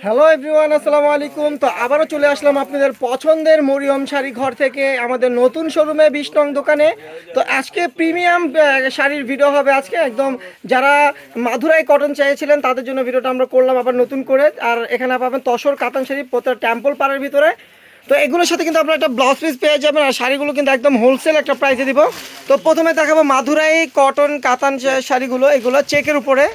Hello everyone, আসসালামু আলাইকুম। তো আবারও চলে আসলাম আপনাদের পছন্দের মরিয়ম শাড়ি ঘর থেকে আমাদের নতুন শোরুমে 20 নং দোকানে। তো আজকে প্রিমিয়াম শাড়ির ভিডিও হবে। আজকে একদম যারা মাধুরাই কটন চেয়েছিলেন তাদের জন্য ভিডিওটা আমরা করলাম আবার নতুন করে। আর এখানে পাবেন তসর কাতান শাড়ি প্রত্যেক টেম্পল পাড়ের ভিতরে। তো এগুলোর সাথে কিন্তু আপনারা একটা ব্লাউজ পিস পেয়ে যাবেন, আর শাড়িগুলো কিন্তু একদম হোলসেল একটা প্রাইসে দিব। তো প্রথমে দেখাবো মাধুরাই কটন কাতান শাড়িগুলো, এগুলো চেকের উপরে।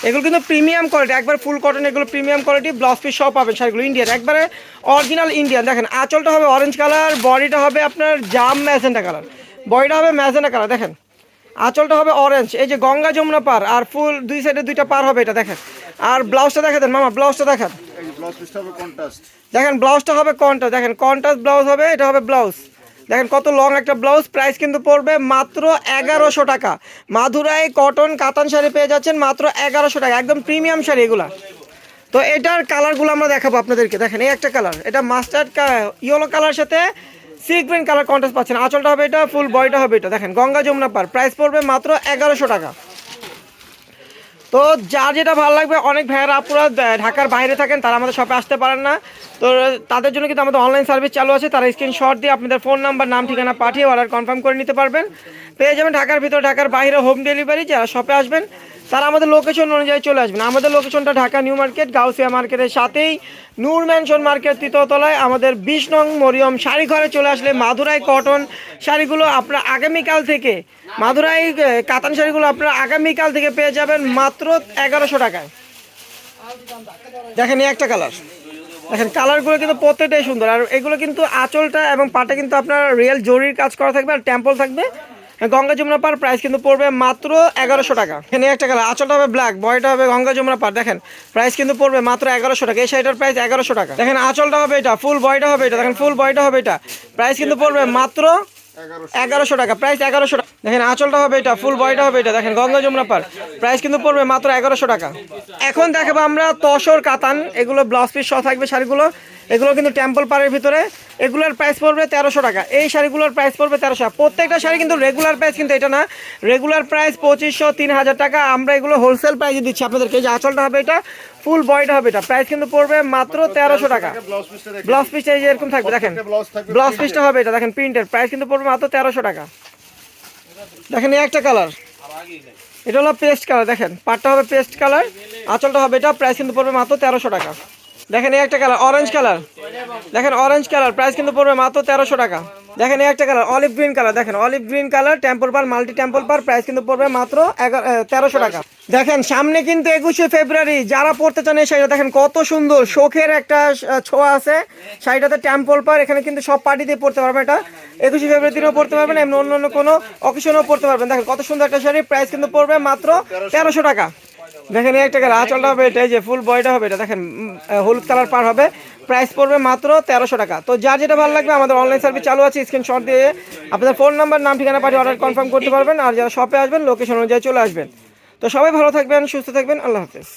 এগুলো কিন্তু প্রিমিয়াম কোয়ালিটি, একবার ফুল কটন, এগুলো প্রিমিয়াম কোয়ালিটি। ব্লাউজ পিস সব পাবেন শাড়িগুলো ইন্ডিয়ান, একবারে অরিজিনাল ইন্ডিয়ান। দেখেন আঁচলটা হবে অরেঞ্জ কালার, বডিটা হবে আপনার জাম ম্যাজেন্টা কালার, বডিটা হবে ম্যাজেন্টা কালার। দেখেন আঁচলটা হবে অরেঞ্জ, এই যে গঙ্গা যমুনা পার, আর ফুল দুই সাইডে দুইটা পার হবে এটা। দেখেন আর ব্লাউজটা দেখা দেন মামা, ব্লাউজটা দেখান। দেখেন ব্লাউজটা হবে কন্ট্রাস্ট, দেখেন কন্ট্রাস্ট ব্লাউজ হবে, এটা হবে ব্লাউজ। দেখেন কত লং একটা ব্লাউজ। প্রাইস কিন্তু পড়বে মাত্র 1100 টাকা। মাধুরাই কটন কাতান শাড়ি পেয়ে যাচ্ছেন মাত্র 1100 টাকা, একদম প্রিমিয়াম শাড়ি এগুলা। তো এটার কালারগুলো আমরা দেখাবো আপনাদেরকে। দেখেন এই একটা কালার, এটা মাস্টার্ড ইয়েলো কালার সাথে সি গ্রিন কালার কন্ট্রাস্ট পাচ্ছেন। আঁচলটা হবে এটা, ফুল বডিটা হবে এটা। দেখেন গঙ্গা যমুনা পার, প্রাইস পড়বে মাত্র 1100 টাকা। তো যার যেটা ভালো লাগবে, অনেক ভাইয়েরা আপুরা ঢাকার বাইরে থাকেন, তারা আমাদের শপে আসতে পারেন না। তো তাদের জন্য কিন্তু আমাদের অনলাইন সার্ভিস চালু আছে। তারা স্ক্রিনশট দিয়ে আপনাদের ফোন নাম্বার, নাম, ঠিকানা পাঠিয়ে অর্ডার কনফার্ম করে নিতে পারবেন। পেয়ে যাবেন ঢাকার ভিতর, ঢাকার বাইরে হোম ডেলিভারি। যারা শপে আসবেন তারা আমাদের লোকেশন অনুযায়ী চলে আসবেন। আমাদের লোকেশনটা ঢাকা নিউ মার্কেট, গাউসিয়া মার্কেটের সাথেই নূর ম্যানশন মার্কেট, তৃতীয়তলায়। আমাদের 20 নং মরিয়ম শাড়ি ঘরে চলে আসলে মাধুরাই কটন শাড়িগুলো আপনার আগামীকাল থেকে, মাধুরাই কাতান শাড়িগুলো আপনারা আগামীকাল থেকে পেয়ে যাবেন মাত্র 1100 টাকায়। দেখেন এই একটা কালার, দেখেন কালারগুলো কিন্তু প্রত্যেকটাই সুন্দর। আর এগুলো কিন্তু আঁচলটা এবং পাটা কিন্তু আপনার রিয়েল জরির কাজ করা থাকবে, আর টেম্পল থাকবে গঙ্গা যমুনা পার। প্রাইস কিন্তু পড়বে মাত্র 1100 টাকা। এখানে একটা কালার, আঁচলটা হবে ব্ল্যাক, বডিটা হবে গঙ্গা যমুনা পার। দেখেন প্রাইস কিন্তু পড়বে মাত্র 1100 টাকা। এই শাড়িটার প্রাইস 1100 টাকা। দেখেন আঁচলটা হবে এটা, ফুল বডিটা হবে এটা। দেখেন ফুল বডিটা হবে এটা, প্রাইস কিন্তু পড়বে মাত্র 1100 টাকা। প্রাইস 1100 টাকা। দেখেন আঁচলটা হবে এটা, ফুল বডিটা হবে এটা। দেখেন গঙ্গা যমুনা পার, প্রাইস কিন্তু পড়বে মাত্র 1100 টাকা। এখন দেখাবো আমরা তসর কাতান, এগুলো ব্লাউজ পিস সহ থাকবে শাড়িগুলো। এগুলো কিন্তু টেম্পল পাড়ের ভিতরে, এগুলোর প্রাইস পড়বে 1300 টাকা। এই শাড়িগুলোর প্রাইস পড়বে 1300। প্রত্যেকটা শাড়ি কিন্তু রেগুলার প্রাইস কিন্তু এটা না, রেগুলার প্রাইস 2500, 3000 টাকা। আমরা এগুলো হোলসেল প্রাইসে দিচ্ছি আপনাদেরকে। এই যে আঁচলটা হবে এটা, ফুল বডিটা হবে এটা, প্রাইস কিন্তু পড়বে মাত্র 1300 টাকা। ব্লাউজ পিসটা এই যে এরকম থাকবে, দেখেন ব্লাউজ পিসটা হবে এটা, দেখেন প্রিন্টের, প্রাইস কিন্তু পড়বে মাত্র 1300 টাকা। দেখেন এই একটা কালার, এটা হলো পেস্ট কালার। দেখেন পাটটা হবে পেস্ট কালার, আঁচলটা হবে এটা, প্রাইস কিন্তু পড়বে মাত্র 1300 টাকা। দেখেন এই একটা কালার অরেঞ্জ কালার, দেখেন অরেঞ্জ কালার, প্রাইস কিন্তু পড়বে মাত্র 1300 টাকা। দেখেন এই একটা কালার অলিভ গ্রিন কালার, দেখেন অলিভ গ্রিন কালার, টেম্পল পার, মাল্টি টেম্পল পার, প্রাইস কিন্তু পড়বে মাত্র 1300 টাকা। দেখেন সামনে কিন্তু 21শে ফেব্রুয়ারি, যারা পড়তে চান এই শাড়িটা দেখেন কত সুন্দর, শোকের একটা ছোঁয়া আছে শাড়িটাতে। টেম্পল পার, এখানে কিন্তু সব পার্টি দিয়ে পড়তে পারবেন এটা। 21শে ফেব্রুয়ারি দিনেও পড়তে পারবেন, এমনি অন্য কোনো অকেশনেও পড়তে পারবেন। দেখেন কত সুন্দর একটা শাড়ি, প্রাইস কিন্তু পড়বে মাত্র 1300 টাকা। দেখেন এই একটা কালার, আঁচলটা হবে এটা, এই যে ফুল বডিটা হবে এটা। দেখেন হলুদ কালার পার হবে, প্রাইস পড়বে মাত্র 1300 টাকা। তো যার যেটা ভালো লাগবে, আমাদের অনলাইন সার্ভিস চালু আছে। স্ক্রিনশট দিয়ে আপনাদের ফোন নাম্বার, নাম, ঠিকানা পাঠিয়ে অর্ডার কনফার্ম করতে পারবেন। আর যারা শপে আসবেন লোকেশন অনুযায়ী চলে আসবেন। তো সবাই ভালো থাকবেন, সুস্থ থাকবেন, আল্লাহ হাফেজ।